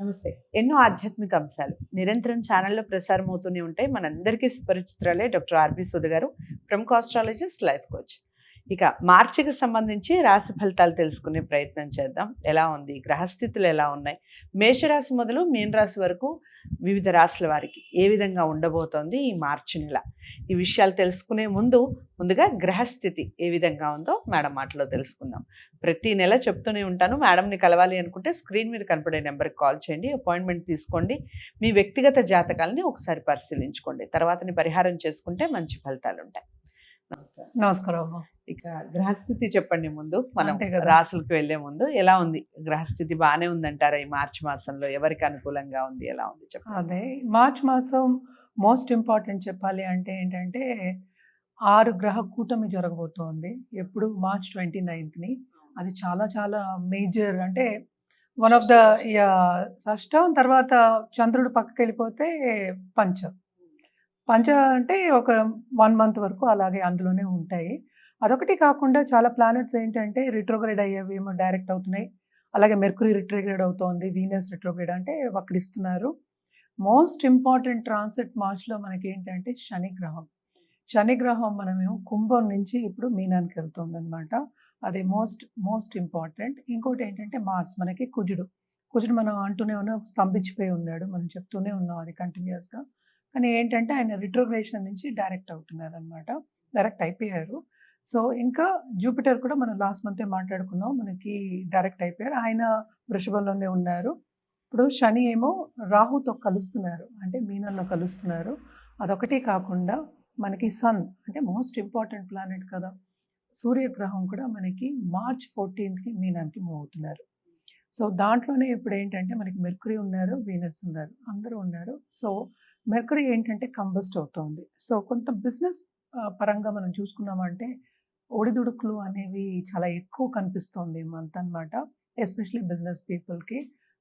నమస్తే. ఎన్నో ఆధ్యాత్మిక అంశాలు నిరంతరం ఛానల్‌లో ప్రసారం అవుతూనే ఉంటాయి. మనందరికీ సుపరిచితురాలే డాక్టర్ ఆర్‌బి సుధ గారు, ప్రముఖ ఆస్ట్రాలజిస్ట్, లైఫ్ కోచ్. ఇక మార్చికి సంబంధించి రాశి ఫలితాలు తెలుసుకునే ప్రయత్నం చేద్దాం. ఎలా ఉంది? గ్రహస్థితులు ఎలా ఉన్నాయి? మేషరాశి మొదలు మీనరాశి వరకు వివిధ రాశుల వారికి ఏ విధంగా ఉండబోతోంది ఈ మార్చి నెల? ఈ విషయాలు తెలుసుకునే ముందుగా గ్రహస్థితి ఏ విధంగా ఉందో మేడం మాటలో తెలుసుకుందాం. ప్రతి నెల చెప్తూనే ఉంటాను, మేడంని కలవాలి అనుకుంటే స్క్రీన్ మీద కనపడే నెంబర్కి కాల్ చేయండి, అపాయింట్మెంట్ తీసుకోండి, మీ వ్యక్తిగత జాతకాలని ఒకసారి పరిశీలించుకోండి, తర్వాతని పరిహారం చేసుకుంటే మంచి ఫలితాలు ఉంటాయి. నమస్కారం అమ్మా. ఇక గ్రహస్థితి చెప్పండి ముందు, మనం రాసులకు వెళ్లే ముందు. ఎలా ఉంది గ్రహస్థితి? బాగానే ఉందంటారా ఈ మార్చి మాసంలో? ఎవరికి అనుకూలంగా ఉంది, ఎలా ఉంది చెప్పండి. అదే మార్చి మాసం మోస్ట్ ఇంపార్టెంట్ చెప్పాలి అంటే ఏంటంటే 6 గ్రహ కూటమి జరగబోతోంది. ఎప్పుడు మార్చ్ 29ని. అది చాలా చాలా మేజర్, అంటే వన్ ఆఫ్ ద షష్టం, తర్వాత చంద్రుడు పక్కకి వెళ్ళిపోతే పంచ అంటే ఒక 1 మంత్ వరకు అలాగే అందులోనే ఉంటాయి. అదొకటి కాకుండా చాలా ప్లానెట్స్ ఏంటంటే రిట్రోగ్రేడ్ అయ్యేవి ఏమో డైరెక్ట్ అవుతున్నాయి. అలాగే మెర్క్యూరీ రిట్రోగ్రేడ్ అవుతోంది, వీనస్ రిట్రోగ్రేడ్ అంటే వక్రిస్తున్నారు. మోస్ట్ ఇంపార్టెంట్ ట్రాన్సిట్ మార్చ్లో మనకి ఏంటంటే శనిగ్రహం మనమేమో కుంభం నుంచి ఇప్పుడు మీనానికి వెళ్తుంది అనమాట. అది మోస్ట్ ఇంపార్టెంట్. ఇంకోటి ఏంటంటే మార్స్ మనకి కుజుడు మనం అంటూనే ఉన్నాం, స్తంభించిపోయి ఉన్నాడు, మనం చెప్తూనే ఉన్నాం అది కంటిన్యూస్గా. కానీ ఏంటంటే ఆయన రిట్రోగ్రేషన్ నుంచి డైరెక్ట్ అవుతున్నారు అనమాట, డైరెక్ట్ అయిపోయారు. సో ఇంకా జూపిటర్ కూడా మనం లాస్ట్ మంతే మాట్లాడుకున్నాం, మనకి డైరెక్ట్ అయిపోయారు, ఆయన వృషభంలోనే ఉన్నారు. ఇప్పుడు శని ఏమో రాహుతో కలుస్తున్నారు, అంటే మీనంలో కలుస్తున్నారు. అదొకటి కాకుండా మనకి సన్ అంటే మోస్ట్ ఇంపార్టెంట్ ప్లానెట్ కదా, సూర్యగ్రహం కూడా మనకి మార్చ్ 14కి మీనానికి మూవ్ అవుతున్నారు. సో దాంట్లోనే ఇప్పుడు ఏంటంటే మనకి మెర్క్యూరీ ఉన్నారు, వీనస్ ఉన్నారు, అందరూ ఉన్నారు. సో మెర్క్యూరీ ఏంటంటే కంబస్ట్ అవుతుంది. సో కొంత బిజినెస్ పరంగా మనం చూసుకున్నామంటే ఒడిదుడుకులు అనేవి చాలా ఎక్కువ కనిపిస్తుంది ఈ మంత్ అనమాట, ఎస్పెషలీ బిజినెస్ పీపుల్కి.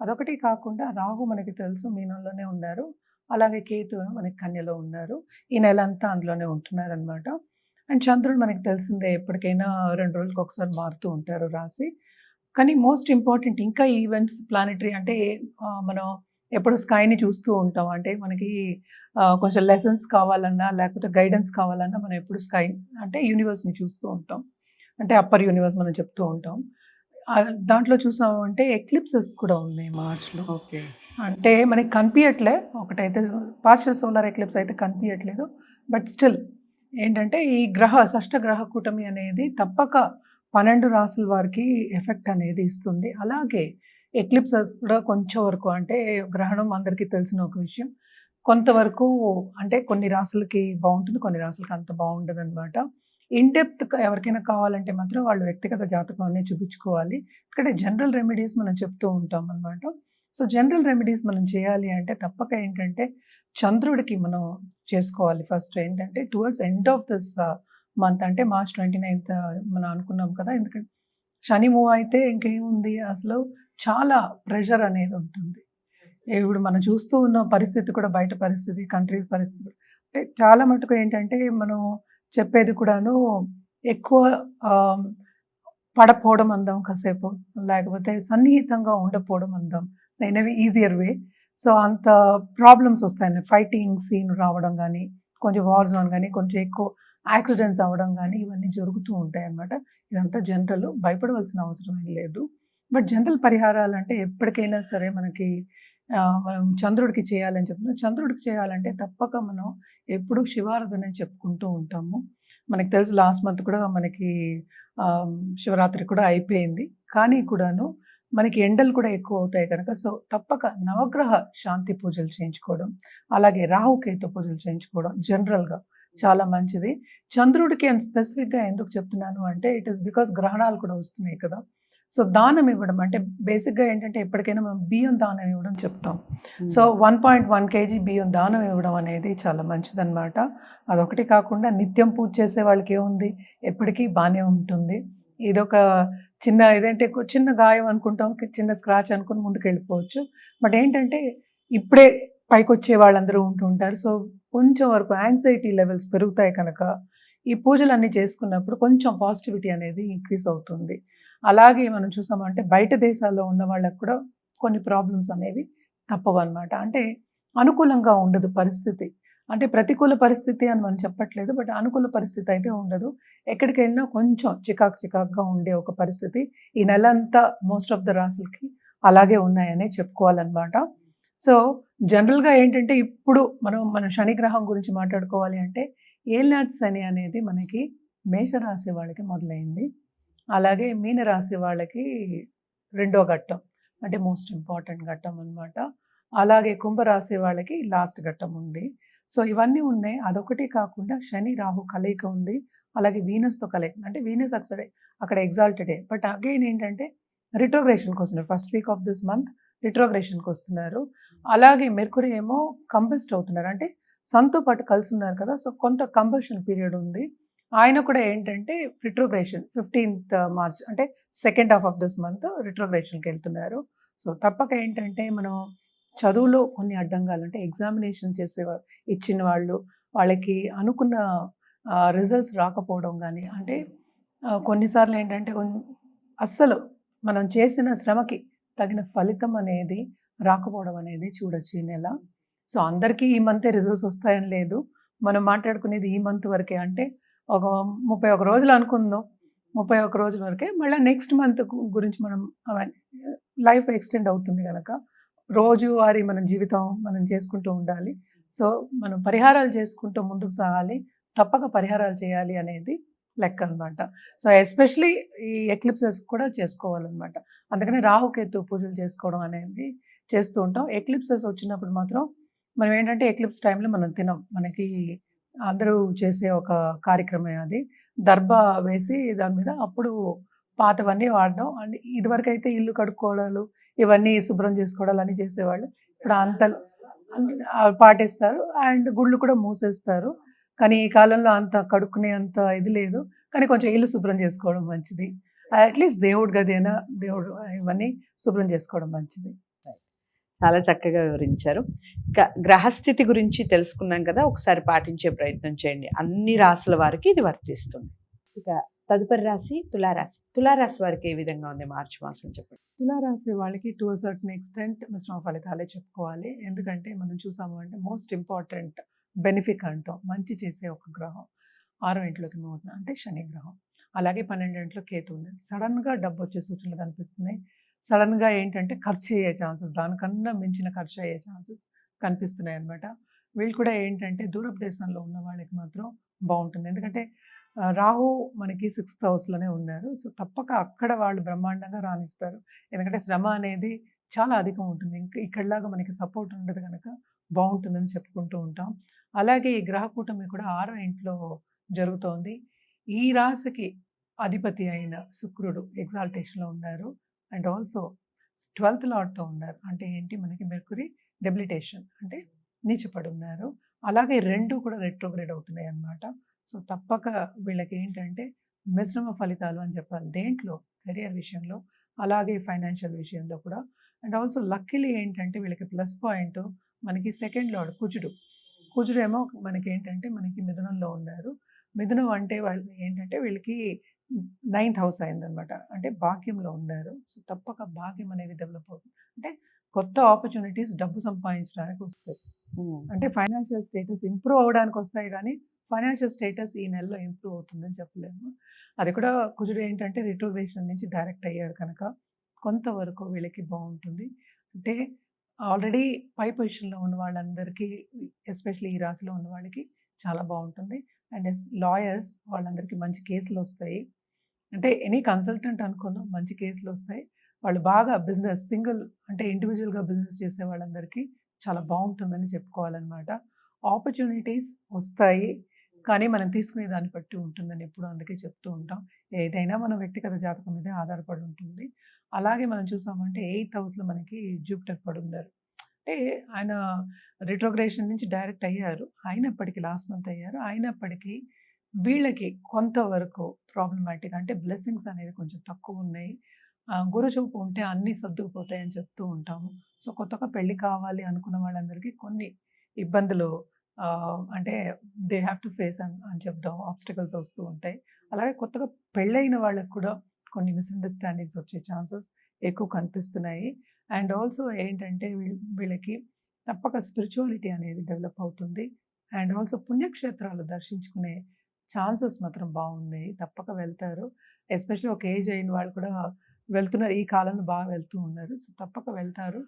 అదొకటి కాకుండా రాహు మనకి తెలుసు మీనంలోనే ఉన్నారు, అలాగే కేతు మనకి కన్యలో ఉన్నారు. ఈ నెల అంతా అందులోనే ఉంటున్నారు అనమాట. అండ్ చంద్రుడు మనకి తెలిసిందే, ఎప్పటికైనా 2 రోజులకు ఒకసారి మారుతూ ఉంటారు రాశి. కానీ మోస్ట్ ఇంపార్టెంట్ ఇంకా ఈవెంట్స్ ప్లానెటరీ అంటే మనం ఎప్పుడు స్కైని చూస్తూ ఉంటాం, అంటే మనకి కొంచెం లెసన్స్ కావాలన్నా లేకపోతే గైడెన్స్ కావాలన్నా మనం ఎప్పుడు స్కై అంటే యూనివర్స్ని చూస్తూ ఉంటాం, అంటే అప్పర్ యూనివర్స్ మనం చెప్తూ ఉంటాం. దాంట్లో చూసామంటే ఎక్లిప్సెస్ కూడా ఉన్నాయి మార్చ్లో. ఓకే, అంటే మనకి కనిపించట్లే, ఒకటైతే పార్షియల్ సోలార్ ఎక్లిప్స్ అయితే కనిపించట్లేదు, బట్ స్టిల్ ఏంటంటే ఈ షష్ఠ గ్రహ కూటమి అనేది తప్పక 12 రాసుల వారికి ఎఫెక్ట్ అనేది ఇస్తుంది. అలాగే ఎక్లిప్సెస్ కూడా కొంచెం వరకు, అంటే గ్రహణం అందరికీ తెలిసిన ఒక విషయం, కొంతవరకు అంటే కొన్ని రాసులకి బాగుంటుంది, కొన్ని రాసులకి అంత బాగుండదు అనమాట. ఇన్డెప్త్ ఎవరికైనా కావాలంటే మాత్రం వాళ్ళు వ్యక్తిగత జాతకాన్ని చూపించుకోవాలి. ఇక్కడ జనరల్ రెమెడీస్ మనం చెప్తూ ఉంటాం అనమాట. సో జనరల్ రెమెడీస్ మనం చేయాలి అంటే తప్పక ఏంటంటే చంద్రుడికి మనం చేసుకోవాలి. ఫస్ట్ ఏంటంటే towards end of this month, అంటే మార్చ్ 29th మనం అనుకున్నాం కదా, ఎందుకంటే శని మూవ్ అయితే ఇంకేముంది, అసలు చాలా ప్రెషర్ అనేది ఉంటుంది. ఇప్పుడు మనం చూస్తూ ఉన్న పరిస్థితి కూడా, బయట పరిస్థితి, కంట్రీ పరిస్థితి అంటే చాలా మటుకు ఏంటంటే మనం చెప్పేది కూడాను ఎక్కువ పడపోవడం అందాం కాసేపు, లేకపోతే సన్నిహితంగా ఉండకపోవడం అందాం, అయినవి ఈజియర్ వే. సో అంత ప్రాబ్లమ్స్ వస్తాయండి, ఫైటింగ్ సీన్ రావడం కానీ, కొంచెం వార్ జోన్ కానీ, కొంచెం ఎక్కువ యాక్సిడెంట్స్ అవ్వడం కానీ, ఇవన్నీ జరుగుతూ ఉంటాయి అన్నమాట. ఇదంతా జనరల్, భయపడవలసిన అవసరం ఏం లేదు. బట్ జనరల్ పరిహారాలు అంటే ఎప్పటికైనా సరే మనకి మనం చంద్రుడికి చేయాలని చెప్తున్నాం. చంద్రుడికి చేయాలంటే తప్పక మనం ఎప్పుడు శివారాధన చెప్పుకుంటూ ఉంటాము. మనకి తెలుసు లాస్ట్ మంత్ కూడా మనకి శివరాత్రి కూడా అయిపోయింది, కానీ కూడాను మనకి ఎండలు కూడా ఎక్కువ అవుతాయి కనుక సో తప్పక నవగ్రహ శాంతి పూజలు చేయించుకోవడం, అలాగే రాహుకేతు పూజలు చేయించుకోవడం జనరల్గా చాలా మంచిది. చంద్రుడికి అండ్ స్పెసిఫిక్గా ఎందుకు చెప్తున్నాను అంటే ఇట్ ఈస్ బికాస్ గ్రహణాలు కూడా వస్తున్నాయి కదా. సో దానం ఇవ్వడం అంటే బేసిక్గా ఏంటంటే ఎప్పటికైనా మనం బియ్యం దానం ఇవ్వడం చెప్తాం. సో 1.1 kg బియ్యం దానం ఇవ్వడం అనేది చాలా మంచిదన్నమాట. అదొకటి కాకుండా నిత్యం పూజ చేసే వాళ్ళకి ఏముంది, ఎప్పటికీ బాగానే ఉంటుంది. ఇదొక చిన్న ఏదంటే చిన్న గాయం అనుకుంటాం, చిన్న స్క్రాచ్ అనుకుని ముందుకు వెళ్ళిపోవచ్చు. బట్ ఏంటంటే ఇప్పుడే పైకి వచ్చే వాళ్ళందరూ ఉంటూ ఉంటారు. సో కొంచెం వరకు యాంగ్జైటీ లెవెల్స్ పెరుగుతాయి కనుక ఈ పూజలన్నీ చేసుకున్నప్పుడు కొంచెం పాజిటివిటీ అనేది ఇంక్రీజ్ అవుతుంది. అలాగే మనం చూసామంటే బయట దేశాల్లో ఉన్న వాళ్ళకు కూడా కొన్ని ప్రాబ్లమ్స్ అనేవి తప్పవన్నమాట. అంటే అనుకూలంగా ఉండదు పరిస్థితి. అంటే ప్రతికూల పరిస్థితి అని మనం చెప్పట్లేదు. బట్ అనుకూల పరిస్థితి అయితే ఉండదు. ఎక్కడికెళ్ళినా కొంచెం చికాకుగా ఉండే ఒక పరిస్థితి ఈ నెలంతా మోస్ట్ ఆఫ్ ద రాసులకి అలాగే ఉన్నాయనే చెప్పుకోవాలన్నమాట. సో, జనరల్‌గా ఏంటంటే ఇప్పుడు మన శని గ్రహం గురించి మాట్లాడుకోవాలి అంటే ఏలినాటి శని అనేది మనకి మేషరాశి వాళ్ళకి మొదలైంది. అలాగే మీనరాశి వాళ్ళకి రెండో ఘట్టం. అంటే మోస్ట్ ఇంపార్టెంట్ ఘట్టం అన్నమాట. అలాగే కుంభరాశి వాళ్ళకి లాస్ట్ ఘట్టం ఉంది. సో, ఇవన్నీ ఉన్నాయి. అదొకటి కాకుండా శని, రాహు కలయిక ఉంది. అలాగే వీనస్‌తో కలయిక. అంటే వీనస్ అక్కడ ఎగ్జాల్టెడే. బట్ అగైన్ ఏంటంటే రిట్రోగ్రేషన్‌కొస్తున్నారు. First week of this month రిట్రోగ్రేషన్‌కొస్తున్నారు. అలాగే మెర్క్యూరీ ఏమో కంబస్ట్ అవుతున్నారు. అంటే సన్‌తో పాటు కలిసున్నారు కదా! సో, కొంత కంబషన్ పీరియడ్ ఉంది. ఆయన కూడా ఏంటంటే రిట్రోగ్రేషన్ 15th మార్చ్ అంటే second half of this month రిట్రోగ్రేషన్‌కెళ్తున్నారు. సో, తప్పక ఏంటంటే మనం చదువులో కొన్ని అడ్డంగాలు అంటే ఎగ్జామినేషన్ ఇచ్చిన వాళ్ళకి అనుకున్న రిజల్ట్స్ రాకపోవడం గానీ, అంటే కొన్నిసార్లు ఏంటంటే అస్సలు మనం చేసిన శ్రమకి తగిన ఫలితం అనేది రాకపోవడం అనేది చూడొచ్చు ఈ నెల. సో, అందరికీ ఈ మంతే రిజల్ట్స్ వస్తాయని లేదు. మనం మాట్లాడుకునేది ఈ మంత్ వరకే. అంటే ఒక 31 రోజులు అనుకుందాం. 31 రోజుల వరకే. మళ్ళా నెక్స్ట్ మంత్ గురించి మనం అవన్నీ లైఫ్ ఎక్స్టెండ్ అవుతుంది గనక రోజువారీ మన జీవితం మనం చేసుకుంటూ ఉండాలి. సో, మనం పరిహారాలు చేసుకుంటూ ముందుకు సాగాలి. తప్పక పరిహారాలు చేయాలి అనేది లెక్క అనమాట. సో, ఎస్పెషల్లీ ఈ ఎక్లిప్సెస్ కూడా చేసుకోవాలనమాట. అందుకని రాహుకేతు పూజలు చేసుకోవడం అనేది చేస్తూ ఉంటాం. ఎక్లిప్సెస్ వచ్చినప్పుడు మాత్రం మనం ఏంటంటే ఎక్లిప్స్ టైంలో మనం తినం. మనకి అందరూ చేసే ఒక కార్యక్రమమే అది. దర్భ వేసి దాని మీద అప్పుడు పాతవన్నీ వాడడం. అండ్ ఇదివరకైతే ఇల్లు కడుక్కోవడాలు, ఇవన్నీ శుభ్రం చేసుకోవడాలు అన్నీ చేసేవాళ్ళు. ఇప్పుడు పాటిస్తారు. అండ్ గుళ్ళు కూడా మూసేస్తారు. కానీ ఈ కాలంలో అంత కడుక్కునే అంత ఇది లేదు. కానీ కొంచెం ఇల్లు శుభ్రం చేసుకోవడం మంచిది. అట్‌లీస్ట్ దేవుడి గది అయినా ఇవన్నీ శుభ్రం చేసుకోవడం మంచిది. చాలా చక్కగా వివరించారు. ఇక గ్రహస్థితి గురించి తెలుసుకున్నాం కదా! ఒకసారి పాటించే ప్రయత్నం చేయండి. అన్ని రాసుల వారికి ఇది వర్తిస్తుంది. ఇక తదుపరి రాశి తులారాశి. తులారాశి వారికి ఏ విధంగా ఉంది మార్చి మాసం చెప్పండి? తులారాశి వాళ్ళకి టు ఎ సర్టెన్ ఎక్స్‌టెంట్ మిశ్రమ ఫలితాలే చెప్పుకోవాలి. ఎందుకంటే మనం చూసాము అంటే మోస్ట్ ఇంపార్టెంట్ బెనిఫిక్ అంటాం. మంచి చేసే ఒక గ్రహం. 6వ ఇంట్లోకి మూవ్ అవుతుంది. అంటే శని గ్రహం. అలాగే 12వ ఇంట్లో కేతు ఉంది. సడెన్‌గా డబ్బొచ్చే సూచనలు కనిపిస్తున్నాయి. సడెన్‌గా ఏంటంటే ఖర్చయ్యే ఛాన్సెస్, దానికన్నా మించిన ఖర్చయ్యే ఛాన్సెస్ కనిపిస్తున్నాయన్నమాట. వీళ్ళు కూడా ఏంటంటే దూరపు దేశంలో ఉన్న వాళ్ళకి మాత్రం బావుంటుంది. ఎందుకంటే రాహు మనకి 6th హౌస్‌లోనే ఉన్నారు. సో, తప్పక అక్కడ వాళ్ళు బ్రహ్మాండంగా రాణిస్తారు. ఎందుకంటే శ్రమ అనేది చాలా అధికం ఉంటుంది. ఇక్కడిలాగా మనకి సపోర్ట్ ఉండదు గనక బావుంటుందని చెప్పుకుంటూ ఉంటాం. అలాగే ఈ గ్రహ కూటమి కూడా 6వ ఇంట్లో జరుగుతోంది. ఈ రాశికి అధిపతి అయిన శుక్రుడు ఎగ్జాల్టేషన్‌లో ఉన్నారు. అండ్ ఆల్సో 12th లార్డ్‌తో ఉన్నారు. అంటే ఏంటి మనకి మెర్క్యూరీ డెబిలిటేషన్ అంటే నీచపడి ఉన్నారు. అలాగే 2 కూడా రెట్రోగ్రేడ్ అవుతున్నాయి అన్నమాట. సో, తప్పక వీళ్ళకి ఏంటంటే మిశ్రమ ఫలితాలు అని చెప్పాలి. దేంట్లో కెరియర్ విషయంలో, అలాగే ఫైనాన్షియల్ విషయంలో కూడా. అండ్ ఆల్సో లక్కీలీ ఏంటంటే వీళ్ళకి ప్లస్ పాయింట్ మనకి సెకండ్ లార్డ్ కుజుడు. కుజుడేమో మనకేంటంటే మనకి మిథునంలో ఉన్నారు. మిథునం అంటే వాళ్ళు ఏంటంటే వీళ్ళకి 9th హౌస్ అయిందనమాట. అంటే భాగ్యంలో ఉన్నారు. సో, తప్పక భాగ్యం అనేది డెవలప్ అవుతుంది. అంటే కొత్త ఆపర్చునిటీస్ డబ్బు సంపాదించడానికి వస్తాయి. అంటే ఫైనాన్షియల్ స్టేటస్ ఇంప్రూవ్ అవ్వడానికి వస్తాయి గానీ, ఫైనాన్షియల్ స్టేటస్ ఈ నెలలో ఇంప్రూవ్ అవుతుందని చెప్పలేము. అది కూడా కుజుడు ఏంటంటే రిట్రోగ్రేషన్ నుంచి డైరెక్ట్ అయ్యాడు కనుక కొంతవరకు వీళ్ళకి బావుంటుంది. అంటే ఆల్రెడీ పై పొజిషన్‌లో ఉన్న వాళ్ళందరికీ ఎస్పెషల్లీ ఈ రాశిలో ఉన్న వాళ్ళకి చాలా బావుంటుంది. అండ్ లాయర్స్ వాళ్ళందరికీ మంచి కేసులొస్తాయి. అంటే ఎనీ కన్సల్టెంట్ అనుకుందాం మంచి కేసులొస్తాయి. వాళ్ళు బాగా సింగిల్ అంటే ఇండివిడ్యువల్‌గా బిజినెస్ చేసే వాళ్ళందరికీ చాలా బావుంటుందని చెప్పుకోవాలనమాట. ఆపర్చునిటీస్ వస్తాయి. కానీ మనం తీసుకునే దాన్ని బట్టి ఉంటుందని ఎప్పుడూ అందుకే చెప్తూ ఉంటాం. ఏదైనా మన వ్యక్తిగత జాతకం మీదే ఆధారపడి ఉంటుంది. అలాగే మనం చూసామంటే 8th హౌస్‌లో మనకి జూపిటర్ పడున్నారు. అంటే ఆయన రిట్రోగ్రేషన్ నుంచి డైరెక్ట్ అయ్యారు. అయినప్పటికీ లాస్ట్ మంత్ అయ్యారు. అయినప్పటికీ వీళ్ళకి కొంతవరకు ప్రాబ్లమాటిక్ అంటే బ్లెస్సింగ్స్ అనేది కొంచెం తక్కువున్నాయి. గురు చూపు ఉంటే అన్నీ సర్దుకుపోతాయని చెప్తూ ఉంటాము. సో, కొత్తగా పెళ్లి కావాలి అనుకున్న వాళ్ళందరికీ కొన్ని ఇబ్బందులు అంటే దే హ్యావ్ టు ఫేస్ అని చెప్దాం. ఆబ్స్టికల్స్ వస్తూ ఉంటాయి. అలాగే కొత్తగా పెళ్ళైన వాళ్ళకి కూడా కొన్ని మిస్అండర్స్టాండింగ్స్ వచ్చే ఛాన్సెస్ ఎక్కువ కనిపిస్తున్నాయి. అండ్ ఆల్సో ఏంటంటే వీళ్ళకి తప్పక స్పిరిచువాలిటీ అనేది డెవలప్ అవుతుంది. అండ్ ఆల్సో పుణ్యక్షేత్రాలు దర్శించుకునే ఛాన్సెస్ మాత్రం బాగున్నాయి. తప్పక వెళ్తారు. ఎస్పెషల్లీ ఒక ఏజ్ అయిన వాళ్ళు కూడా వెళ్తున్నారు. ఈ కాలంలో బాగా వెళ్తూ ఉన్నారు. సో తప్పక వెళ్తారు.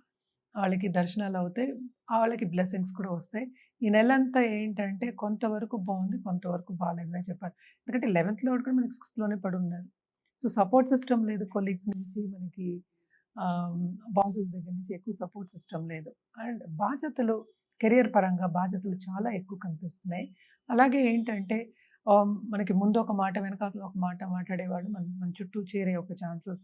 వాళ్ళకి దర్శనాలు అవుతాయి. వాళ్ళకి బ్లెస్సింగ్స్ కూడా వస్తాయి. ఈ నెలంతా ఏంటంటే కొంతవరకు బాగుంది, కొంతవరకు బాలేదని చెప్పాలి. ఎందుకంటే 11th లార్డ్ కూడా మనకి 6థ్‌లోనే పడున్నారు. సో సపోర్ట్ సిస్టమ్ లేదు. కొలీగ్స్ నుంచి మనకి బాసెస్ దగ్గర నుంచి ఎక్కువ సపోర్ట్ సిస్టమ్ లేదు. అండ్ బాధ్యతలు కెరియర్ పరంగా బాధ్యతలు చాలా ఎక్కువ కనిపిస్తున్నాయి. అలాగే ఏంటంటే మనకి ముందు ఒక మాట, వెనకాతల ఒక మాట మాట్లాడేవాళ్ళు మన చుట్టూ చేరే ఒక ఛాన్సెస్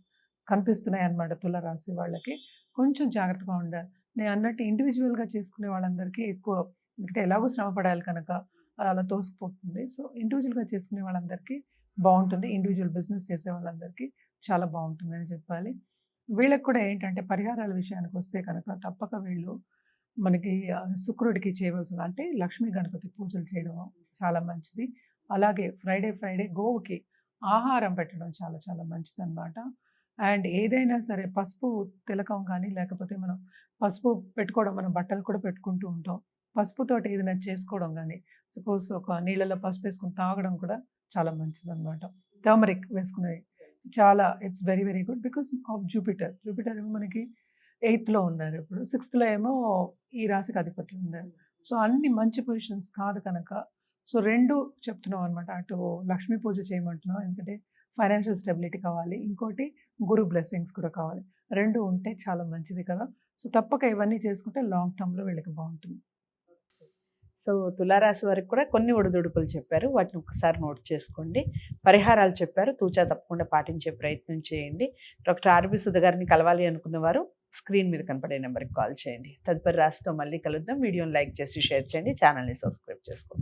కనిపిస్తున్నాయి అన్నమాట తులారాశి వాళ్ళకి. కొంచెం జాగ్రత్తగా ఉండాలి. నేను అన్నట్టు ఇండివిజువల్‌గా చేసుకునే వాళ్ళందరికీ ఎక్కువ, ఎందుకంటే ఎలాగో శ్రమ పడాలి కనుక అలా తోసుకుపోతుంది. సో ఇండివిజువల్‌గా చేసుకునే వాళ్ళందరికీ బాగుంటుంది. ఇండివిజువల్ బిజినెస్ చేసే వాళ్ళందరికీ చాలా బాగుంటుందని చెప్పాలి. వీళ్ళకి కూడా ఏంటంటే పరిహారాల విషయానికి వస్తే కనుక తప్పక వీళ్ళు మనకి శుక్రుడికి చేయవలసిన అంటే లక్ష్మీ గణపతి పూజలు చేయడం చాలా మంచిది. అలాగే ఫ్రైడే గోవుకి ఆహారం పెట్టడం చాలా చాలా మంచిదన్నమాట. అండ్ ఏదైనా సరే పసుపు తిలకం కానీ లేకపోతే మనం పసుపు పెట్టుకోవడం, మనం బట్టలు కూడా పెట్టుకుంటూ ఉంటాం. పసుపుతోటి ఏదైనా చేసుకోవడం కానీ, సపోజ్ ఒక నీళ్ళలో పసుపు వేసుకొని తాగడం కూడా చాలా మంచిదన్నమాట. టర్మరిక్ వేసుకునేది చాలా it's very very good because of Jupiter. Jupiter ఏమో మనకి 8థ్‌లో ఉన్నారు ఇప్పుడు. 6థ్‌లో ఏమో ఈ రాశికి అధిపతి ఉన్నారు. సో అన్ని మంచి పొజిషన్స్ కాదు కనుక సో 2 చెప్తున్నాం అనమాట. అటు లక్ష్మీ పూజ చేయమంటున్నాం. ఎందుకంటే ఫైనాన్షియల్ స్టెబిలిటీ కావాలి. ఇంకోటి గురు బ్లెస్సింగ్స్ కూడా కావాలి. 2 ఉంటే చాలా మంచిది కదా! సో తప్పక ఇవన్నీ చేసుకుంటే లాంగ్ టర్మ్‌లో వీళ్ళకి బాగుంటుంది. సో తులారాశి వారికి కూడా కొన్ని ఒడిదుడుకులు చెప్పారు. వాటిని ఒకసారి నోట్ చేసుకోండి. పరిహారాలు చెప్పారు. తూచా తప్పకుండా పాటించే ప్రయత్నం చేయండి. డాక్టర్ ఆర్బి సుధ గారిని కలవాలి అనుకున్న వారు స్క్రీన్ మీద కనపడే నెంబర్కి కాల్ చేయండి. తదుపరి రాశితో మళ్ళీ కలుద్దాం. వీడియోని లైక్ చేసి షేర్ చేయండి. ఛానల్ని సబ్స్క్రైబ్ చేసుకోండి.